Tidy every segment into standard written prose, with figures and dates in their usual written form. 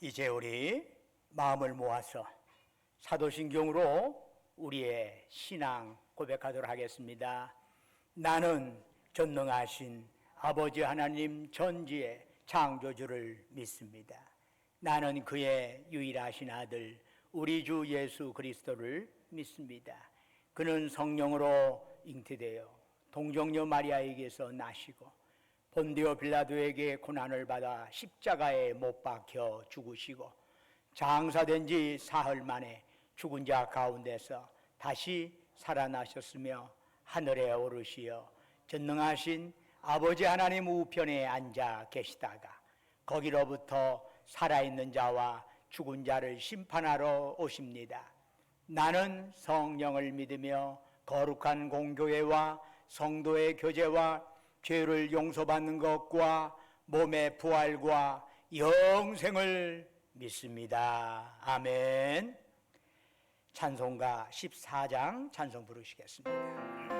이제 우리 마음을 모아서 사도신경으로 우리의 신앙 고백하도록 하겠습니다. 나는 전능하신 아버지 하나님 전지의 창조주를 믿습니다. 나는 그의 유일하신 아들 우리 주 예수 그리스도를 믿습니다. 그는 성령으로 잉태되어 동정녀 마리아에게서 나시고 본디오 빌라도에게 고난을 받아 십자가에 못 박혀 죽으시고 장사된 지 사흘 만에 죽은 자 가운데서 다시 살아나셨으며 하늘에 오르시어 전능하신 아버지 하나님 우편에 앉아 계시다가 거기로부터 살아있는 자와 죽은 자를 심판하러 오십니다. 나는 성령을 믿으며 거룩한 공교회와 성도의 교제와 죄를 용서받는 것과 몸의 부활과 영생을 믿습니다. 아멘. 찬송가 14장 찬송 부르시겠습니다.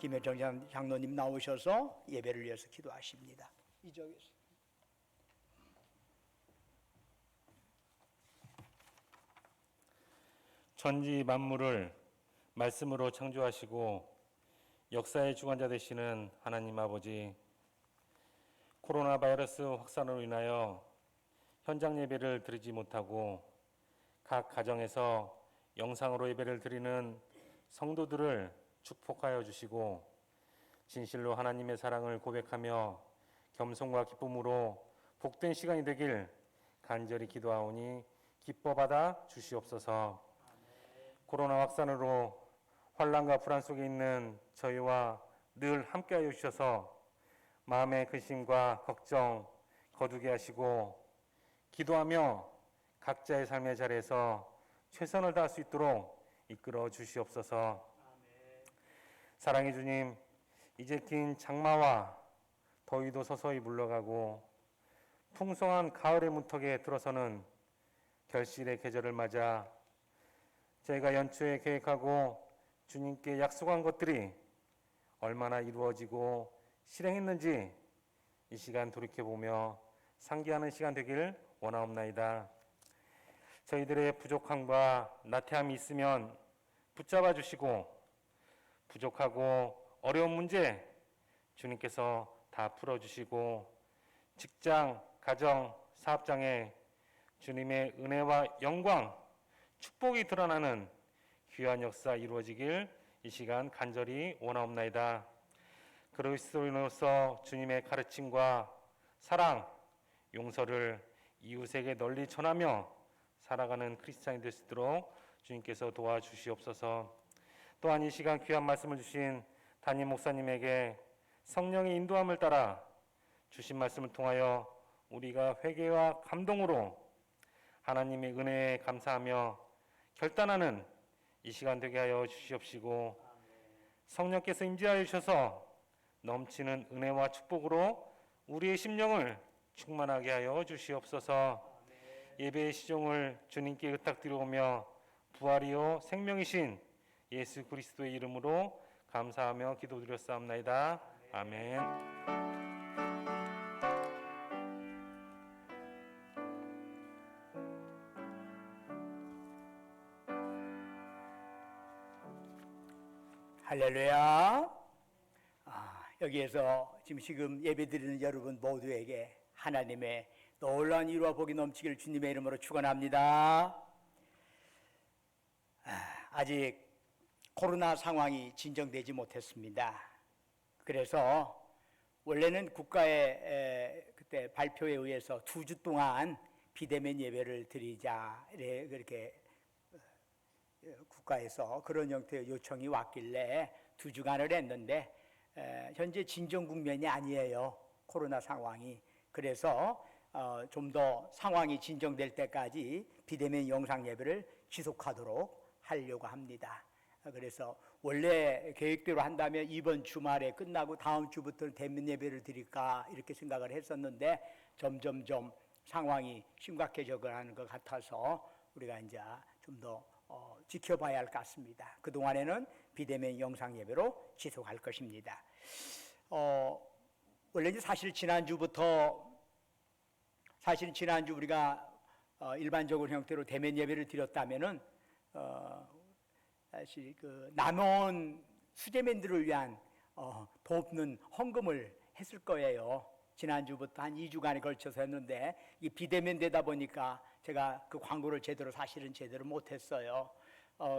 김혜정 장로님 나오셔서 예배를 위해서 기도하십니다. 이쪽에서. 천지 만물을 말씀으로 창조하시고 역사의 주관자 되시는 하나님 아버지, 코로나 바이러스 확산으로 인하여 현장 예배를 드리지 못하고 각 가정에서 영상으로 예배를 드리는 성도들을 축복하여 주시고 진실로 하나님의 사랑을 고백하며 겸손과 기쁨으로 복된 시간이 되길 간절히 기도하오니 기뻐 받아 주시옵소서. 코로나 확산으로 환난과 불안 속에 있는 저희와 늘 함께하여 주셔서 마음의 근심과 걱정 거두게 하시고 기도하며 각자의 삶의 자리에서 최선을 다할 수 있도록 이끌어 주시옵소서. 사랑의 주님, 이제 긴 장마와 더위도 서서히 물러가고 풍성한 가을의 문턱에 들어서는 결실의 계절을 맞아 저희가 연초에 계획하고 주님께 약속한 것들이 얼마나 이루어지고 실행했는지 이 시간 돌이켜보며 상기하는 시간 되길 원하옵나이다. 저희들의 부족함과 나태함이 있으면 붙잡아 주시고 부족하고 어려운 문제 주님께서 다 풀어주시고 직장, 가정, 사업장에 주님의 은혜와 영광, 축복이 드러나는 귀한 역사 이루어지길 이 시간 간절히 원하옵나이다. 그리스도인으로서 주님의 가르침과 사랑, 용서를 이웃에게 널리 전하며 살아가는 크리스찬이 될 수 있도록 주님께서 도와주시옵소서. 또한 이 시간 귀한 말씀을 주신 담임 목사님에게 성령의 인도함을 따라 주신 말씀을 통하여 우리가 회개와 감동으로 하나님의 은혜에 감사하며 결단하는 이 시간 되게 하여 주시옵시고 성령께서 임재하여 주셔서 넘치는 은혜와 축복으로 우리의 심령을 충만하게 하여 주시옵소서. 예배의 시종을 주님께 의탁드려오며 부활이요 생명이신 예수 그리스도의 이름으로 감사하며 기도드렸사옵나이다. 아멘. 할렐루야. 여기에서 지금 예배드리는 여러분 모두에게 하나님의 놀라운 일과 복이 넘치길 주님의 이름으로 축원합니다. 아직 코로나 상황이 진정되지 못했습니다. 그래서 원래는 국가의 그때 발표에 의해서 2주 동안 비대면 예배를 드리자 그렇게 국가에서 그런 형태의 요청이 왔길래 2주간을 했는데 현재 진정 국면이 아니에요. 코로나 상황이. 그래서 좀 더 상황이 진정될 때까지 비대면 영상 예배를 지속하도록 하려고 합니다. 그래서 원래 계획대로 한다면 이번 주말에 끝나고 다음 주부터는 대면 예배를 드릴까 이렇게 생각을 했었는데 점점점 상황이 심각해져 가는 것 같아서 우리가 이제 좀 더 지켜봐야 할 것 같습니다. 그동안에는 비대면 영상 예배로 지속할 것입니다. 원래 사실 지난주부터 우리가 일반적으로 형태로 대면 예배를 드렸다면은 사실 그 남은 수재민들을 위한 돕는 헌금을 했을 거예요. 지난주부터 한 2주간에 걸쳐서 했는데 이 비대면 되다 보니까 제가 그 광고를 제대로 못했어요.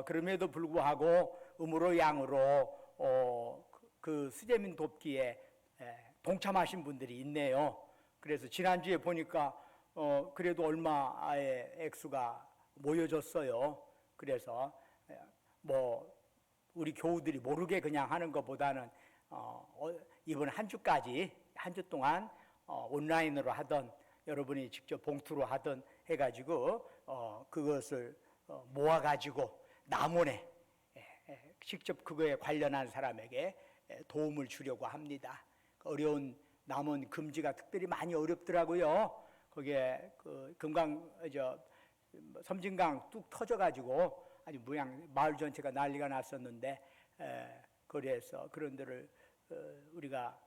그럼에도 불구하고 음으로 양으로 그 수재민 돕기에 동참하신 분들이 있네요. 그래서 지난주에 보니까 그래도 얼마의 액수가 모여졌어요. 그래서 뭐 우리 교우들이 모르게 그냥 하는 것보다는 이번 한 주 동안 온라인으로 하던 여러분이 직접 봉투로 하던 해가지고 그것을 모아가지고 남원에 직접 그거에 관련한 사람에게 도움을 주려고 합니다. 어려운 남원 금지가 특별히 많이 어렵더라고요. 거기에 그 섬진강 뚝 터져가지고 아주 마을 전체가 난리가 났었는데 그래서 그런 데를 우리가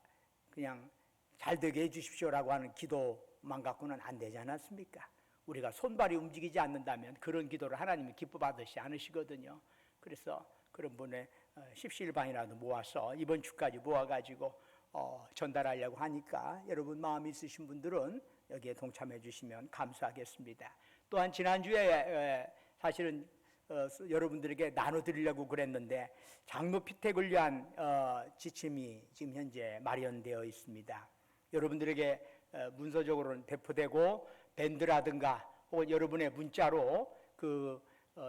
그냥 잘 되게 해주십시오라고 하는 기도만 갖고는 안 되지 않았습니까? 우리가 손발이 움직이지 않는다면 그런 기도를 하나님이 기뻐 받으시 않으시거든요. 그래서 그런 분의 십시일반이라도 모아서 이번 주까지 모아가지고 전달하려고 하니까 여러분 마음 있으신 분들은 여기에 동참해 주시면 감사하겠습니다. 또한 지난주에 사실은 여러분들에게 나눠드리려고 그랬는데 장로 피택을 위한 지침이 지금 현재 마련되어 있습니다. 여러분들에게 문서적으로는 배포되고 밴드라든가 혹은 여러분의 문자로 그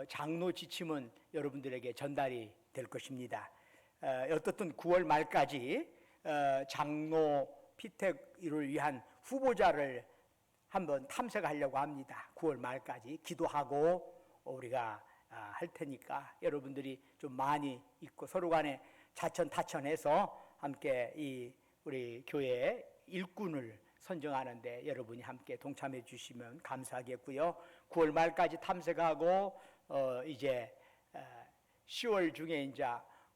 장로 지침은 여러분들에게 전달이 될 것입니다. 어떻든 9월 말까지 장로 피택을 위한 후보자를 한번 탐색하려고 합니다. 9월 말까지 기도하고 우리가 할 테니까 여러분들이 좀 많이 있고 서로 간에 자천타천해서 함께 이 우리 교회 일꾼을 선정하는데 여러분이 함께 동참해 주시면 감사하겠고요. 9월 말까지 탐색하고 이제 10월 중에 이제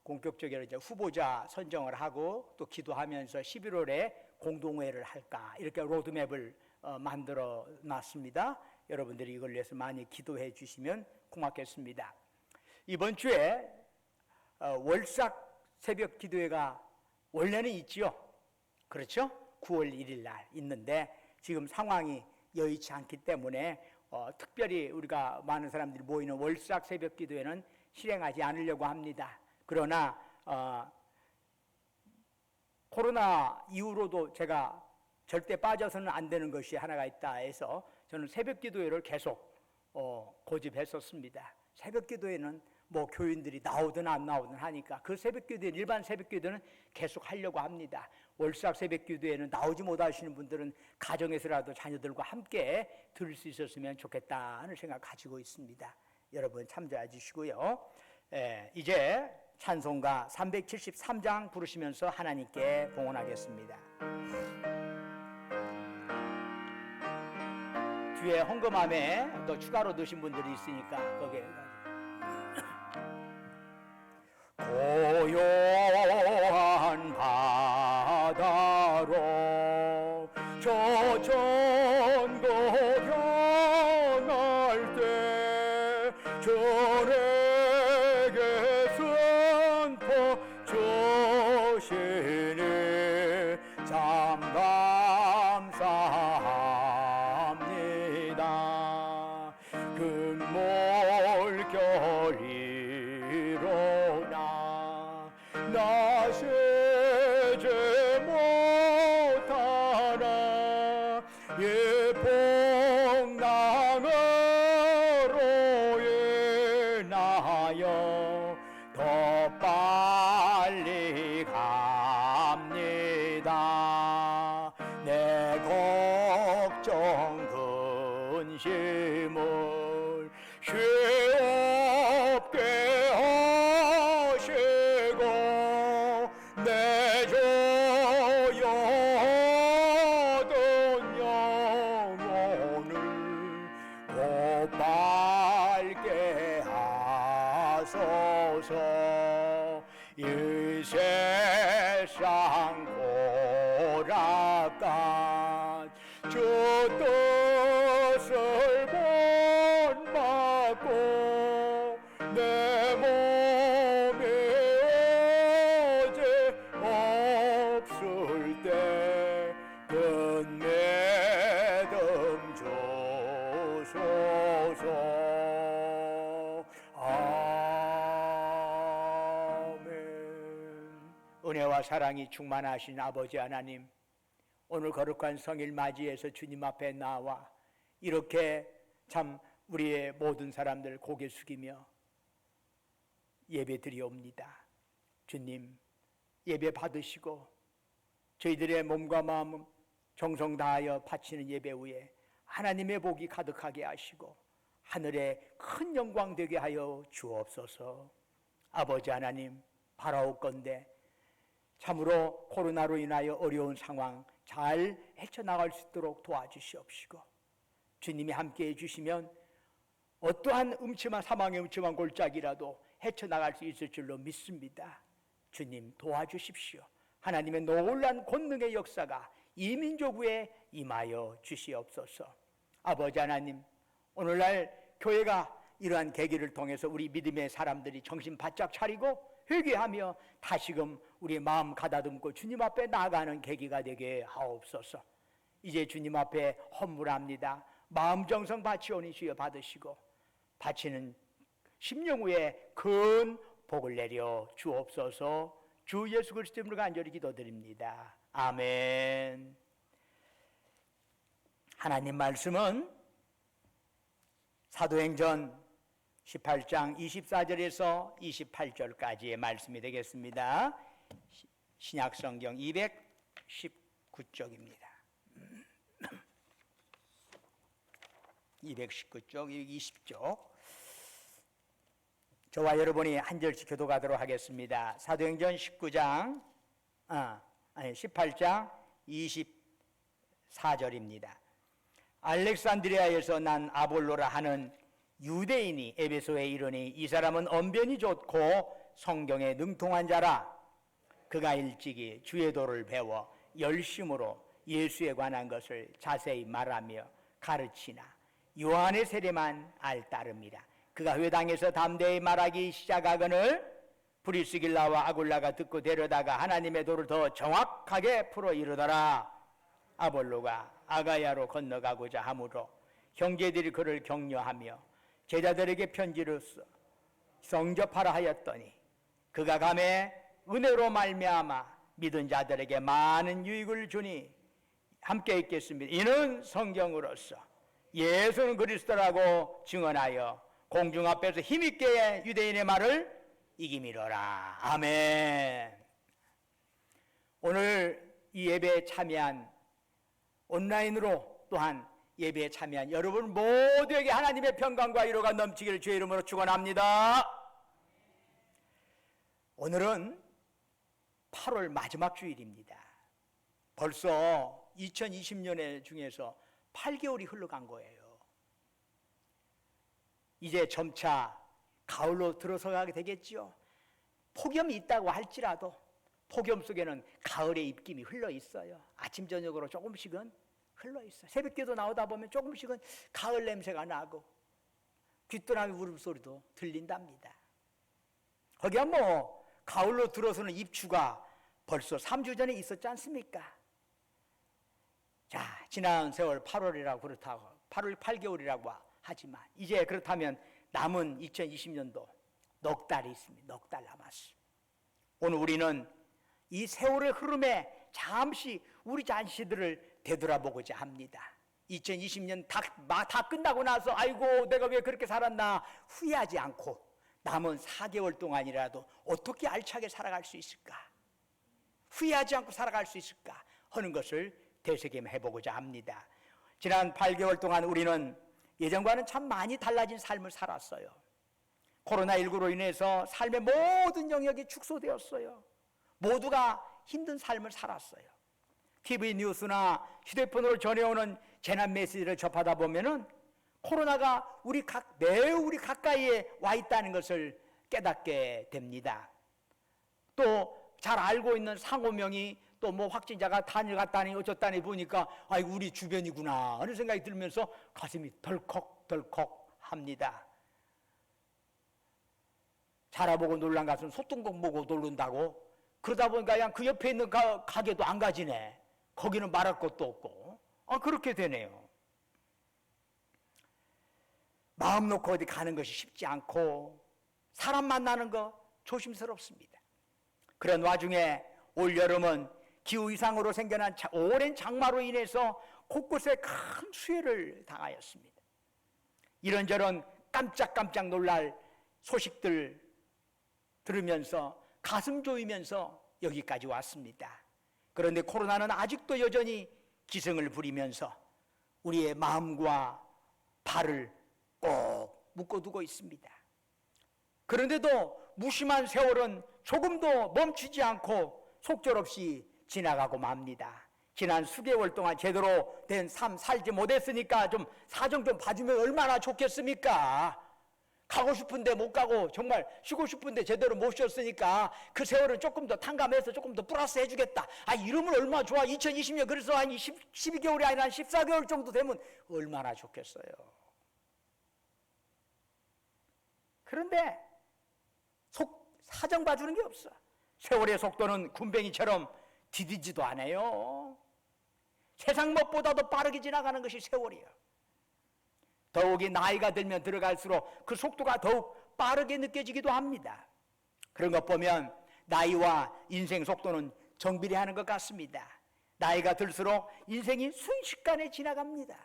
본격적으로 이제 후보자 선정을 하고 또 기도하면서 11월에 공동회를 할까 이렇게 로드맵을 만들어 놨습니다. 여러분들이 이걸 위해서 많이 기도해 주시면 고맙겠습니다. 이번 주에 월삭 새벽 기도회가 원래는 있지요. 그렇죠? 9월 1일 날 있는데 지금 상황이 여의치 않기 때문에 특별히 우리가 많은 사람들이 모이는 월삭 새벽 기도회는 실행하지 않으려고 합니다. 그러나 코로나 이후로도 제가 절대 빠져서는 안 되는 것이 하나가 있다 해서 저는 새벽 기도회를 계속 고집했었습니다. 새벽 기도회는 뭐 교인들이 나오든 안 나오든 하니까 그 새벽 기도회, 일반 새벽 기도는 계속 하려고 합니다. 월삭 새벽 기도회는 나오지 못하시는 분들은 가정에서라도 자녀들과 함께 들을 수 있었으면 좋겠다는 생각 가지고 있습니다. 여러분 참조해 주시고요. 이제 찬송가 373장 부르시면서 하나님께 봉헌하겠습니다. 뒤에 헌금함에 또 추가로 넣으신 분들이 있으니까 거기에 고요한 바다로 저 전고 변할 때 저에게 선포 주시니 참 감사합니다. 금몰결이로나 나 세제 못하나 예폭랑으로 인하여 더 빨리 갑니다. 내 걱정 근심을 쉽게 하시고 내 조여던 영혼을 곧밝게 하소서. 이 세상 고락간 저 뜻을 못 막고 내 몸에 어제 없을 때 큰 믿음 주소서. 아멘. 은혜와 사랑이 충만하신 아버지 하나님, 오늘 거룩한 성일 맞이해서 주님 앞에 나와 이렇게 참 우리의 모든 사람들 고개 숙이며 예배 드리옵니다. 주님, 예배 받으시고 저희들의 몸과 마음 정성 다하여 바치는 예배 후에 하나님의 복이 가득하게 하시고 하늘에 큰 영광 되게 하여 주옵소서. 아버지 하나님, 바라옵건대 참으로 코로나로 인하여 어려운 상황 잘 헤쳐나갈 수 있도록 도와주시옵시고 주님이 함께해 주시면 어떠한 음침한 사망의 음침한 골짜기라도 헤쳐나갈 수 있을 줄로 믿습니다. 주님 도와주십시오. 하나님의 놀라운 권능의 역사가 이 민족 위에 임하여 주시옵소서. 아버지 하나님, 오늘날 교회가 이러한 계기를 통해서 우리 믿음의 사람들이 정신 바짝 차리고 회개하며 다시금 우리의 마음 가다듬고 주님 앞에 나아가는 계기가 되게 하옵소서. 이제 주님 앞에 헌물합니다. 마음 정성 바치오니 주여 받으시고 바치는 심령 후에 큰 복을 내려 주옵소서. 주 예수 그리스도 이름으로 간절히 기도드립니다. 아멘. 하나님 말씀은 사도행전 18장 24절에서 28절까지의 말씀이 되겠습니다. 신약성경 219쪽입니다. 219쪽, 20쪽. 저와 여러분이 한 절씩 교도가도록 하겠습니다. 사도행전 18장 24절입니다. 알렉산드리아에서 난 아볼로라 하는 유대인이 에베소에 이르니 이 사람은 언변이 좋고 성경에 능통한 자라. 그가 일찍이 주의 도를 배워 열심으로 예수에 관한 것을 자세히 말하며 가르치나 요한의 세례만 알따름이라. 그가 회당에서 담대히 말하기 시작하거늘 브리스길라와 아굴라가 듣고 데려다가 하나님의 도를 더 정확하게 풀어 이르더라. 아볼로가 아가야로 건너가고자 하므로 형제들이 그를 격려하며 제자들에게 편지를 써 성접하라 하였더니 그가 감에 은혜로 말미암아 믿은 자들에게 많은 유익을 주니 함께 읽겠습니다. 이는 성경으로서 예수는 그리스도라고 증언하여 공중 앞에서 힘있게 유대인의 말을 이기미로라. 아멘. 오늘 이 예배에 참여한 온라인으로 또한 예배에 참여한 여러분 모두에게 하나님의 평강과 위로가 넘치기를 주의 이름으로 축원합니다. 오늘은 8월 마지막 주일입니다. 벌써 2020년의 중에서 8개월이 흘러간 거예요. 이제 점차 가을로 들어서가게 되겠지요. 폭염이 있다고 할지라도 폭염 속에는 가을의 입김이 흘러 있어요. 아침 저녁으로 조금씩은 흘러 있어요. 새벽기도 나오다 보면 조금씩은 가을 냄새가 나고 귀뚜라미 울음소리도 들린답니다. 거기야 뭐 가을로 들어서는 입추가 벌써 3주 전에 있었지 않습니까? 자, 지난 세월 8월이라고 그렇다고 8월 8개월이라고 하지만 이제 그렇다면 남은 2020년도 넉 달이 있습니다. 넉 달 남았어요. 오늘 우리는 이 세월의 흐름에 잠시 우리 자신들을 되돌아보고자 합니다. 2020년 다 끝나고 나서 아이고 내가 왜 그렇게 살았나 후회하지 않고 남은 4개월 동안이라도 어떻게 알차게 살아갈 수 있을까? 후회하지 않고 살아갈 수 있을까? 하는 것을 되새김해보고자 합니다. 지난 8개월 동안 우리는 예전과는 참 많이 달라진 삶을 살았어요. 코로나19로 인해서 삶의 모든 영역이 축소되었어요. 모두가 힘든 삶을 살았어요. TV 뉴스나 휴대폰으로 전해오는 재난 메시지를 접하다 보면은 코로나가 매우 우리 가까이에 와 있다는 것을 깨닫게 됩니다. 또 잘 알고 있는 상호명이 또 뭐 확진자가 단일 갔다니 어쩌다니 보니까 아이고 우리 주변이구나 하는 생각이 들면서 가슴이 덜컥덜컥 합니다. 자라보고 놀란 가슴 소뚜껑 보고 놀른다고 그러다 보니까 그냥 그 옆에 있는 가게도 안 가지네. 거기는 말할 것도 없고 그렇게 되네요. 마음 놓고 어디 가는 것이 쉽지 않고 사람 만나는 거 조심스럽습니다. 그런 와중에 올 여름은 기후 이상으로 생겨난 오랜 장마로 인해서 곳곳에 큰 수해를 당하였습니다. 이런저런 깜짝깜짝 놀랄 소식들 들으면서 가슴 조이면서 여기까지 왔습니다. 그런데 코로나는 아직도 여전히 기승을 부리면서 우리의 마음과 발을 꼭 묶어두고 있습니다. 그런데도 무심한 세월은 조금도 멈추지 않고 속절없이 지나가고 맙니다. 지난 수개월 동안 제대로 된 삶 살지 못했으니까 좀 사정 좀 봐주면 얼마나 좋겠습니까? 가고 싶은데 못 가고 정말 쉬고 싶은데 제대로 못 쉬었으니까 그 세월은 조금 더 탕감해서 조금 더 플러스 해주겠다. 이러면 얼마나 좋아. 2020년 그래서 한 12개월이 아니라 한 14개월 정도 되면 얼마나 좋겠어요. 그런데 사정 봐주는 게 없어. 세월의 속도는 군뱅이처럼 디디지도 않아요. 세상 무엇보다도 빠르게 지나가는 것이 세월이에요. 더욱이 나이가 들면 들어갈수록 그 속도가 더욱 빠르게 느껴지기도 합니다. 그런 것 보면 나이와 인생 속도는 정비례하는 것 같습니다. 나이가 들수록 인생이 순식간에 지나갑니다.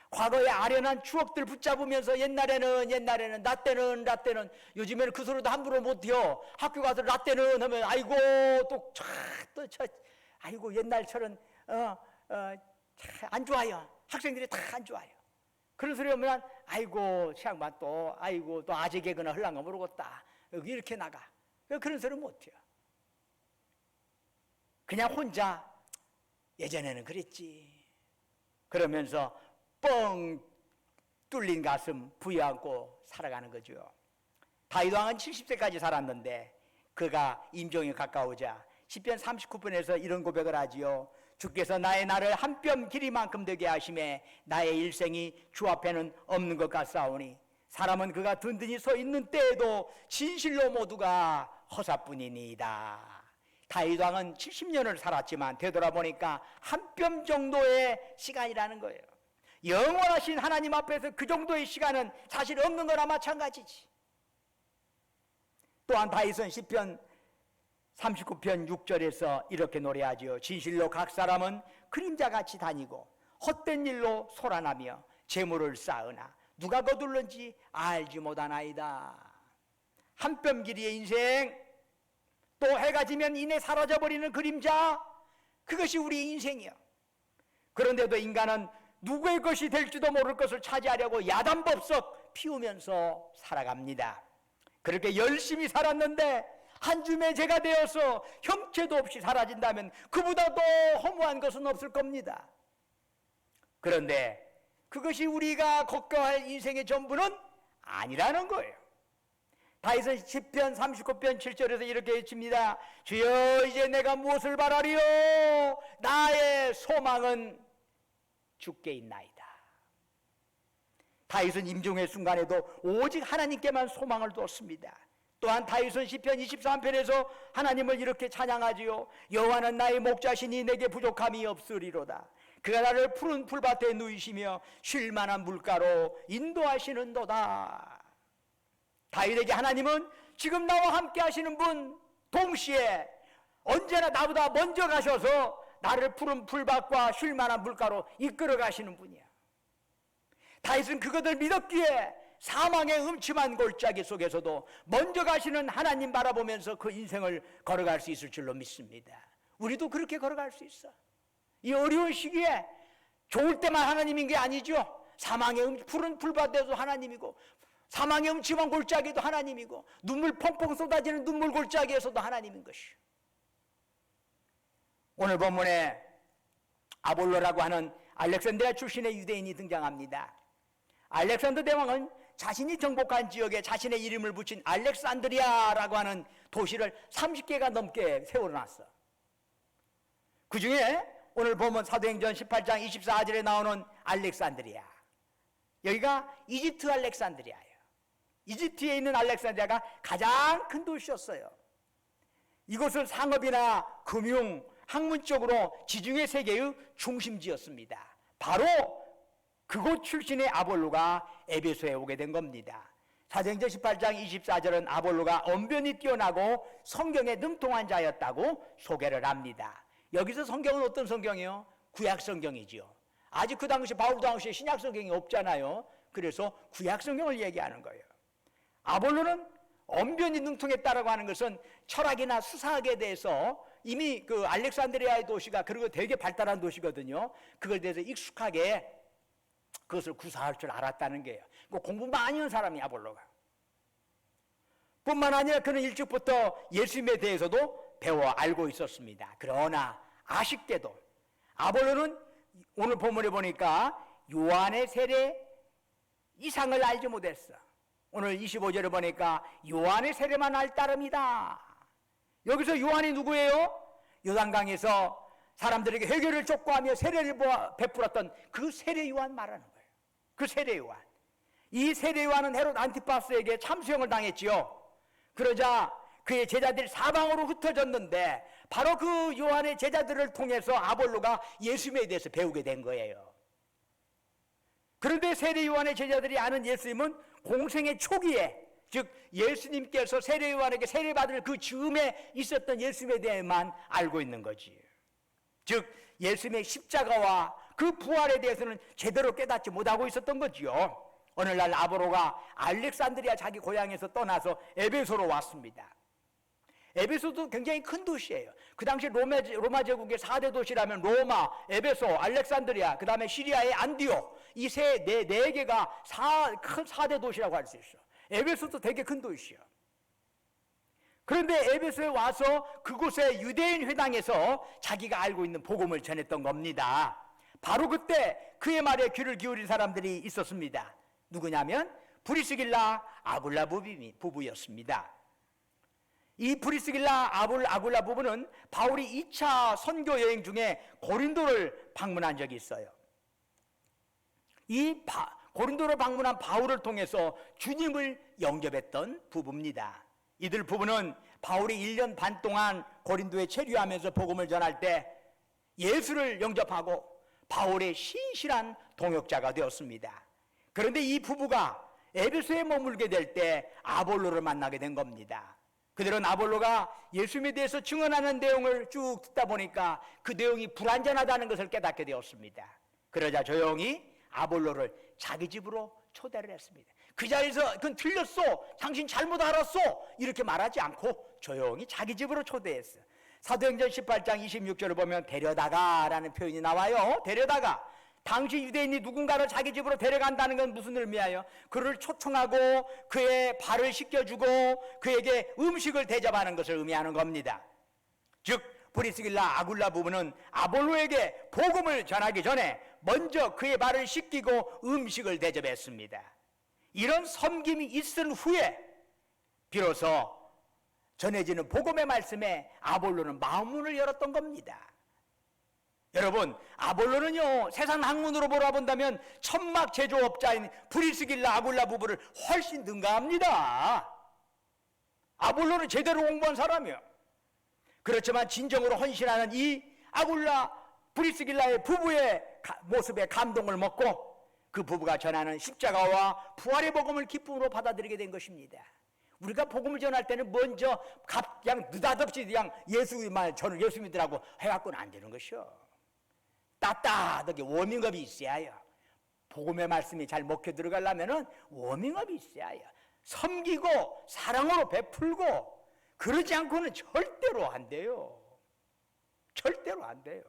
과거의 아련한 추억들 붙잡으면서 옛날에는 나 때는 요즘에는 그 소리도 함부로 못해요. 학교 가서 나 때는 하면 아이고 아이고 옛날처럼 안 좋아요. 학생들이 다 안 좋아요. 그런 소리 하면 아이고 시양반 또 아이고 또 아재 개그나 흘랑가 모르겠다 여기 이렇게 나가. 그런 소리 못해요. 그냥 혼자 예전에는 그랬지 그러면서 뻥 뚫린 가슴 부여안고 살아가는 거죠. 다윗 왕은 70세까지 살았는데 그가 임종이 가까우자 시편 39편에서 이런 고백을 하지요. 주께서 나의 날을 한 뼘 길이만큼 되게 하심에 나의 일생이 주 앞에는 없는 것 같사오니 사람은 그가 든든히 서 있는 때에도 진실로 모두가 허사뿐이니이다. 다윗 왕은 70년을 살았지만 되돌아보니까 한 뼘 정도의 시간이라는 거예요. 영원하신 하나님 앞에서 그 정도의 시간은 사실 없는 거나 마찬가지지. 또한 다윗은 시편 39편 6절에서 이렇게 노래하지요. 진실로 각 사람은 그림자같이 다니고 헛된 일로 소란하며 재물을 쌓으나 누가 거둘는지 알지 못하나이다. 한 뼘 길이의 인생, 또 해가 지면 이내 사라져버리는 그림자, 그것이 우리의 인생이요. 그런데도 인간은 누구의 것이 될지도 모를 것을 차지하려고 야단법석 피우면서 살아갑니다. 그렇게 열심히 살았는데 한 줌의 죄가 되어서 형체도 없이 사라진다면 그보다 더 허무한 것은 없을 겁니다. 그런데 그것이 우리가 걱정할 인생의 전부는 아니라는 거예요. 다윗은 시편 39편 7절에서 이렇게 외칩니다. 주여 이제 내가 무엇을 바라리요? 나의 소망은 주께 있나이다. 다윗은 임종의 순간에도 오직 하나님께만 소망을 뒀습니다. 또한 다윗은 시편 23편에서 하나님을 이렇게 찬양하지요. 여호와는 나의 목자시니 내게 부족함이 없으리로다. 그가 나를 푸른 풀밭에 누이시며 쉴 만한 물가로 인도하시는도다. 다윗에게 하나님은 지금 나와 함께 하시는 분, 동시에 언제나 나보다 먼저 가셔서 나를 푸른 풀밭과 쉴 만한 물가로 이끌어 가시는 분이야. 다윗은 그것을 믿었기에 사망의 음침한 골짜기 속에서도 먼저 가시는 하나님 바라보면서 그 인생을 걸어갈 수 있을 줄로 믿습니다. 우리도 그렇게 걸어갈 수 있어. 이 어려운 시기에 좋을 때만 하나님인 게 아니죠. 사망의 푸른 풀밭에도 하나님이고 사망의 음침한 골짜기도 하나님이고 눈물 펑펑 쏟아지는 눈물 골짜기에서도 하나님인 것이요. 오늘 본문에 아볼로라고 하는 알렉산드리아 출신의 유대인이 등장합니다. 알렉산더 대왕은 자신이 정복한 지역에 자신의 이름을 붙인 알렉산드리아라고 하는 도시를 30개가 넘게 세워놨어. 그 중에 오늘 보면 사도행전 18장 24절에 나오는 알렉산드리아, 여기가 이집트 알렉산드리아예요. 이집트에 있는 알렉산드리아가 가장 큰 도시였어요. 이곳은 상업이나 금융, 학문 쪽으로 지중해 세계의 중심지였습니다. 바로 그곳 출신의 아볼로가 에베소에 오게 된 겁니다. 사도행전 18장 24절은 아볼로가 언변이 뛰어나고 성경에 능통한 자였다고 소개를 합니다. 여기서 성경은 어떤 성경이요? 구약 성경이지요. 아직 그 당시 바울 당시에 신약 성경이 없잖아요. 그래서 구약 성경을 얘기하는 거예요. 아볼로는 언변이 능통했다라고 하는 것은 철학이나 수사학에 대해서 이미 그 알렉산드리아의 도시가 그리고 되게 발달한 도시거든요. 그걸 대해서 익숙하게 그것을 구사할 줄 알았다는 거예요. 공부 많이 한 사람이 아볼로가. 뿐만 아니라 그는 일찍부터 예수님에 대해서도 배워 알고 있었습니다. 그러나 아쉽게도 아볼로는 오늘 본문에 보니까 요한의 세례 이상을 알지 못했어. 오늘 25절에 보니까 요한의 세례만 알 따름이다. 여기서 요한이 누구예요? 요단강에서 사람들에게 회개를 촉구하며 세례를 베풀었던 그 세례 요한 말하는 거예요. 그 세례 요한. 이 세례 요한은 헤롯 안티파스에게 참수형을 당했지요. 그러자 그의 제자들이 사방으로 흩어졌는데 바로 그 요한의 제자들을 통해서 아볼로가 예수님에 대해서 배우게 된 거예요. 그런데 세례 요한의 제자들이 아는 예수님은 공생의 초기에, 즉 예수님께서 세례 요한에게 세례받을 그 즈음에 있었던 예수님에 대해만 알고 있는 거지. 즉 예수님의 십자가와 그 부활에 대해서는 제대로 깨닫지 못하고 있었던 거지요. 오늘날 아볼로가 알렉산드리아 자기 고향에서 떠나서 에베소로 왔습니다. 에베소도 굉장히 큰 도시예요. 그 당시 로마 제국의 4대 도시라면 로마, 에베소, 알렉산드리아, 그 다음에 시리아의 안디옥, 이 네 개가 4대 도시라고 할 수 있어. 에베소도 되게 큰 도시야. 그런데 에베소에 와서 그곳의 유대인 회당에서 자기가 알고 있는 복음을 전했던 겁니다. 바로 그때 그의 말에 귀를 기울인 사람들이 있었습니다. 누구냐면 브리스길라 아굴라 부부였습니다. 이 브리스길라 아굴라 부부는 바울이 2차 선교 여행 중에 고린도를 방문한 적이 있어요. 고린도를 방문한 바울을 통해서 주님을 영접했던 부부입니다. 이들 부부는 바울이 1년 반 동안 고린도에 체류하면서 복음을 전할 때 예수를 영접하고 바울의 신실한 동역자가 되었습니다. 그런데 이 부부가 에베소에 머물게 될 때 아볼로를 만나게 된 겁니다. 그들은 아볼로가 예수님에 대해서 증언하는 내용을 쭉 듣다 보니까 그 내용이 불완전하다는 것을 깨닫게 되었습니다. 그러자 조용히 아볼로를 자기 집으로 초대를 했습니다. 그 자리에서 그건 틀렸어, 당신 잘못 알았어, 이렇게 말하지 않고 조용히 자기 집으로 초대했어요. 사도행전 18장 26절을 보면 데려다가 라는 표현이 나와요. 데려다가. 당시 유대인이 누군가를 자기 집으로 데려간다는 건 무슨 의미예요? 그를 초청하고 그의 발을 씻겨주고 그에게 음식을 대접하는 것을 의미하는 겁니다. 즉 브리스길라 아굴라 부부는 아볼로에게 복음을 전하기 전에 먼저 그의 발을 씻기고 음식을 대접했습니다. 이런 섬김이 있은 후에 비로소 전해지는 복음의 말씀에 아볼로는 마음문을 열었던 겁니다. 여러분, 아볼로는요, 세상 학문으로 몰아본다면 천막 제조업자인 브리스길라 아굴라 부부를 훨씬 능가합니다. 아볼로는 제대로 공부한 사람이요. 그렇지만 진정으로 헌신하는 이 아굴라 브리스길라의 부부의 모습에 감동을 먹고 그 부부가 전하는 십자가와 부활의 복음을 기쁨으로 받아들이게 된 것입니다. 우리가 복음을 전할 때는 먼저 그냥 느닷없이 그냥 저는 예수 믿으라고 해갖고는 안 되는 것이요. 따뜻하게 워밍업이 있어야 해요. 복음의 말씀이 잘 먹혀 들어가려면은 워밍업이 있어야 해요. 섬기고 사랑으로 베풀고 그러지 않고는 절대로 안 돼요. 절대로 안 돼요.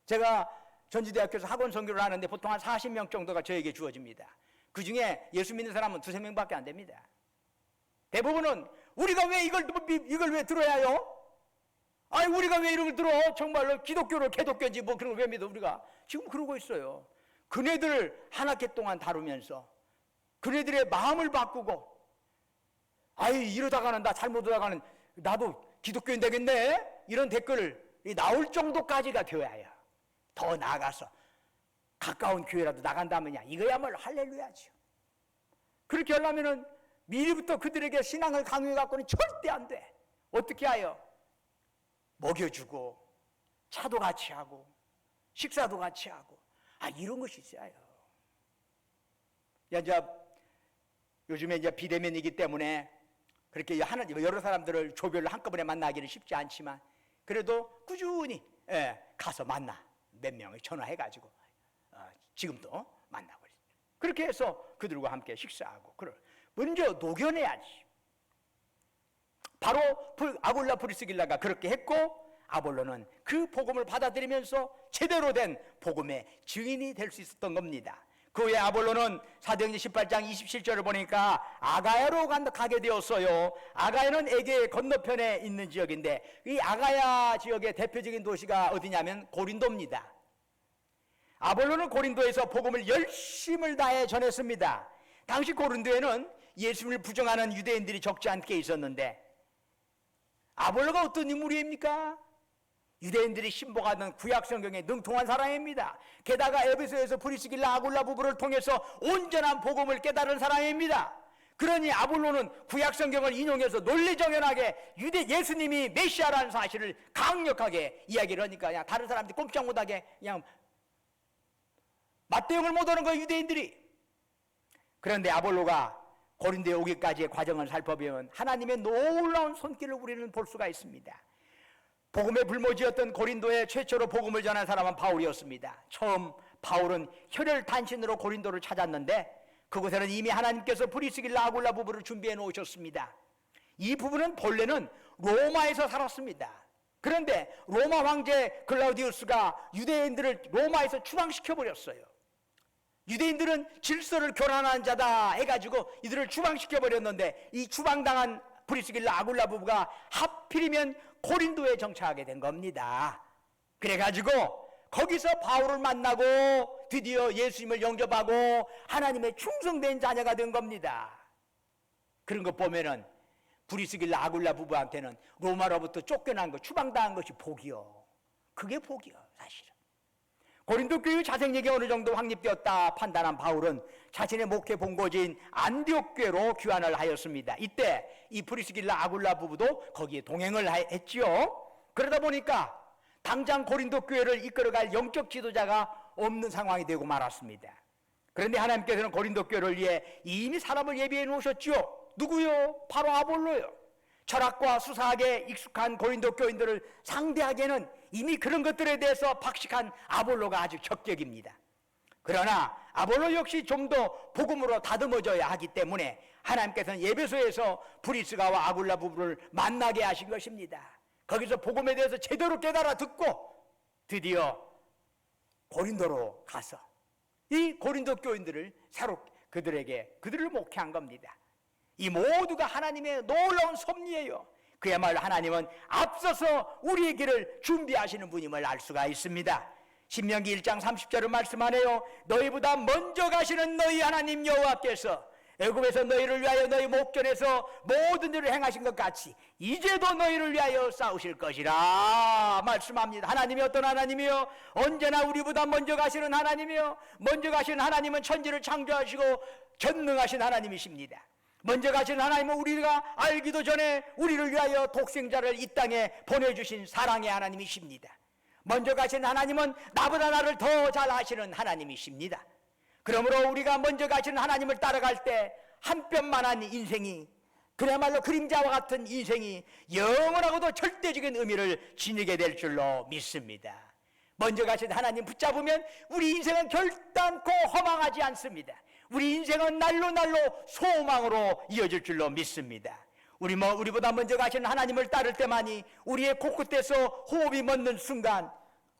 제가 전주대학교에서 학원 선교를 하는데 보통 한 40명 정도가 저에게 주어집니다. 그 중에 예수 믿는 사람은 2~3명밖에 안 됩니다. 대부분은 우리가 왜 이걸 왜 들어야 해요? 아니 우리가 왜 이런 걸 들어? 정말로 기독교를 개독교인지 뭐 그런 걸 왜 믿어 우리가? 지금 그러고 있어요. 그네들을 한 학기 동안 다루면서 그네들의 마음을 바꾸고 아이 이러다가는 나 잘못하다가는 나도 기독교인 되겠네? 이런 댓글이 나올 정도까지가 되어야 해요. 더 나아가서 가까운 교회라도 나간다면야 이거야말로 할렐루야죠. 그렇게 하려면은 미리부터 그들에게 신앙을 강요해 갖고는 절대 안 돼. 어떻게 하여? 먹여주고 차도 같이 하고 식사도 같이 하고 이런 것이 있어요. 이제 요즘에 이제 비대면이기 때문에 그렇게 여러 사람들을 조별로 한꺼번에 만나기는 쉽지 않지만 그래도 꾸준히 가서 만나 몇 명을 전화해가지고 지금도 만나고 있어요. 그렇게 해서 그들과 함께 식사하고 먼저 녹여내야지. 바로 아굴라 브리스길라가 그렇게 했고 아볼로는 그 복음을 받아들이면서 제대로 된 복음의 증인이 될 수 있었던 겁니다. 그 후에 아볼로는 사도행전 18장 27절을 보니까 아가야로 가게 되었어요. 아가야는 에게 건너편에 있는 지역인데 이 아가야 지역의 대표적인 도시가 어디냐면 고린도입니다. 아볼로는 고린도에서 복음을 열심을 다해 전했습니다. 당시 고린도에는 예수님을 부정하는 유대인들이 적지 않게 있었는데 아볼로가 어떤 인물입니까? 유대인들이 신봉하던 구약 성경에 능통한 사람입니다. 게다가 에베소에서 브리스길라 아굴라 부부를 통해서 온전한 복음을 깨달은 사람입니다. 그러니 아볼로는 구약 성경을 인용해서 논리정연하게 예수님이 메시아라는 사실을 강력하게 이야기를 하니까 그냥 다른 사람들이 꼼짝 못하게 그냥 맞대응을 못하는 거예요, 유대인들이. 그런데 아볼로가 고린도에 오기까지의 과정을 살펴보면 하나님의 놀라운 손길을 우리는 볼 수가 있습니다. 복음의 불모지였던 고린도에 최초로 복음을 전한 사람은 바울이었습니다. 처음 바울은 혈혈단신으로 고린도를 찾았는데 그곳에는 이미 하나님께서 브리스길라 아굴라 부부를 준비해 놓으셨습니다. 이 부부는 본래는 로마에서 살았습니다. 그런데 로마 황제 클라우디우스가 유대인들을 로마에서 추방시켜 버렸어요. 유대인들은 질서를 교란한 자다 해가지고 이들을 추방시켜 버렸는데, 이 추방당한 브리스길라 아굴라 부부가 하필이면 고린도에 정착하게 된 겁니다. 그래가지고 거기서 바울을 만나고 드디어 예수님을 영접하고 하나님의 충성된 자녀가 된 겁니다. 그런 거 보면은 브리스길라 아굴라 부부한테는 로마로부터 쫓겨난 거, 추방당한 것이 복이요. 그게 복이요, 사실은. 고린도 교회 자생력이 어느 정도 확립되었다 판단한 바울은 자신의 목회 본거지인 안디옥 교회로 귀환을 하였습니다. 이때 이 브리스길라 아굴라 부부도 거기에 동행을 했지요. 그러다 보니까 당장 고린도 교회를 이끌어갈 영적 지도자가 없는 상황이 되고 말았습니다. 그런데 하나님께서는 고린도 교회를 위해 이미 사람을 예비해 놓으셨지요. 누구요? 바로 아볼로요. 철학과 수사학에 익숙한 고린도 교인들을 상대하기에는 이미 그런 것들에 대해서 박식한 아볼로가 아주 적격입니다. 그러나 아볼로 역시 좀 더 복음으로 다듬어져야 하기 때문에 하나님께서는 에베소에서 브리스가와 아굴라 부부를 만나게 하신 것입니다. 거기서 복음에 대해서 제대로 깨달아 듣고 드디어 고린도로 가서 이 고린도 교인들을 새롭게 그들을 목회한 겁니다. 이 모두가 하나님의 놀라운 섭리예요. 그야말로 하나님은 앞서서 우리의 길을 준비하시는 분임을 알 수가 있습니다. 신명기 1장 30절은 말씀하네요. 너희보다 먼저 가시는 너희 하나님 여호와께서 애굽에서 너희를 위하여 너희 목전에서 모든 일을 행하신 것 같이 이제도 너희를 위하여 싸우실 것이라 말씀합니다. 하나님이 어떤 하나님이요? 언제나 우리보다 먼저 가시는 하나님이요. 먼저 가시는 하나님은 천지를 창조하시고 전능하신 하나님이십니다. 먼저 가신 하나님은 우리가 알기도 전에 우리를 위하여 독생자를 이 땅에 보내주신 사랑의 하나님이십니다. 먼저 가신 하나님은 나보다 나를 더 잘 아시는 하나님이십니다. 그러므로 우리가 먼저 가시는 하나님을 따라갈 때 한 뼘만한 인생이, 그야말로 그림자와 같은 인생이 영원하고도 절대적인 의미를 지니게 될 줄로 믿습니다. 먼저 가신 하나님 붙잡으면 우리 인생은 결단코 허망하지 않습니다. 우리 인생은 날로 소망으로 이어질 줄로 믿습니다. 우리보다 먼저 가시는 하나님을 따를 때만이 우리의 코끝에서 호흡이 멎는 순간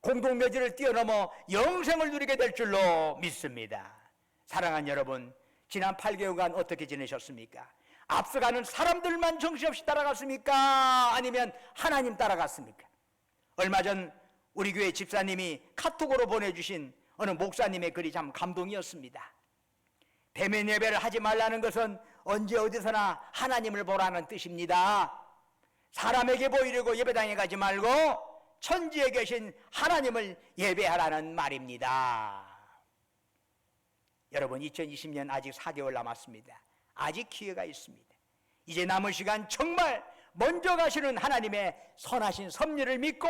공동묘지를 뛰어넘어 영생을 누리게 될 줄로 믿습니다. 사랑하는 여러분, 지난 8개월간 어떻게 지내셨습니까? 앞서가는 사람들만 정신없이 따라갔습니까? 아니면 하나님 따라갔습니까? 얼마 전 우리 교회 집사님이 카톡으로 보내주신 어느 목사님의 글이 참 감동이었습니다. 대면 예배를 하지 말라는 것은 언제 어디서나 하나님을 보라는 뜻입니다. 사람에게 보이려고 예배당에 가지 말고 천지에 계신 하나님을 예배하라는 말입니다. 여러분, 2020년 아직 4개월 남았습니다. 아직 기회가 있습니다. 이제 남은 시간 정말 먼저 가시는 하나님의 선하신 섭리를 믿고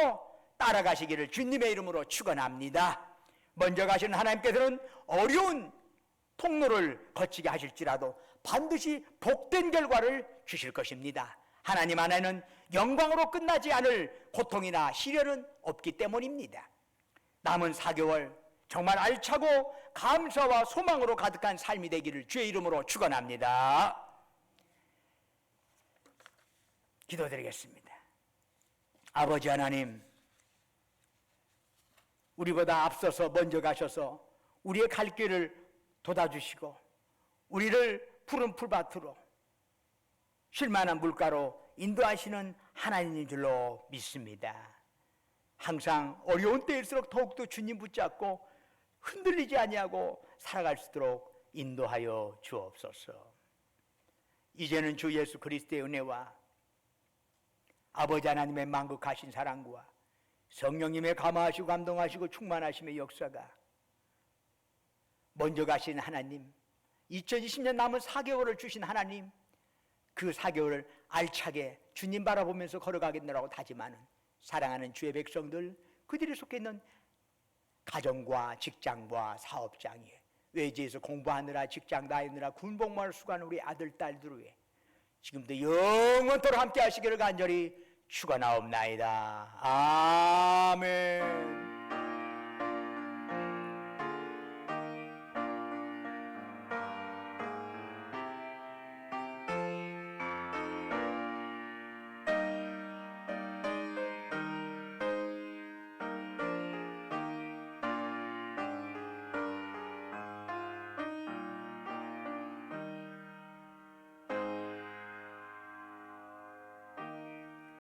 따라가시기를 주님의 이름으로 축원합니다. 먼저 가시는 하나님께서는 어려운 통로를 거치게 하실지라도 반드시 복된 결과를 주실 것입니다. 하나님 안에는 영광으로 끝나지 않을 고통이나 시련은 없기 때문입니다. 남은 4개월 정말 알차고 감사와 소망으로 가득한 삶이 되기를 주의 이름으로 축원합니다. 기도드리겠습니다. 아버지 하나님, 우리보다 앞서서 먼저 가셔서 우리의 갈 길을 돋아주시고 우리를 푸른 풀밭으로 쉴만한 물가로 인도하시는 하나님인 줄로 믿습니다. 항상 어려운 때일수록 더욱더 주님 붙잡고 흔들리지 아니하고 살아갈 수 있도록 인도하여 주옵소서. 이제는 주 예수 그리스도의 은혜와 아버지 하나님의 만극하신 사랑과 성령님의 감화하시고 감동하시고 충만하심의 역사가 먼저 가신 하나님, 2020년 남은 4개월을 주신 하나님, 그 4개월을 알차게 주님 바라보면서 걸어가겠노라고 다짐하는 사랑하는 주의 백성들, 그들이 속해 있는 가정과 직장과 사업장에 외지에서 공부하느라 직장 다니느라 군복무를 수고하는 우리 아들 딸들 위해 지금도 영원토록 함께 하시기를 간절히 축원하옵나이다. 아멘.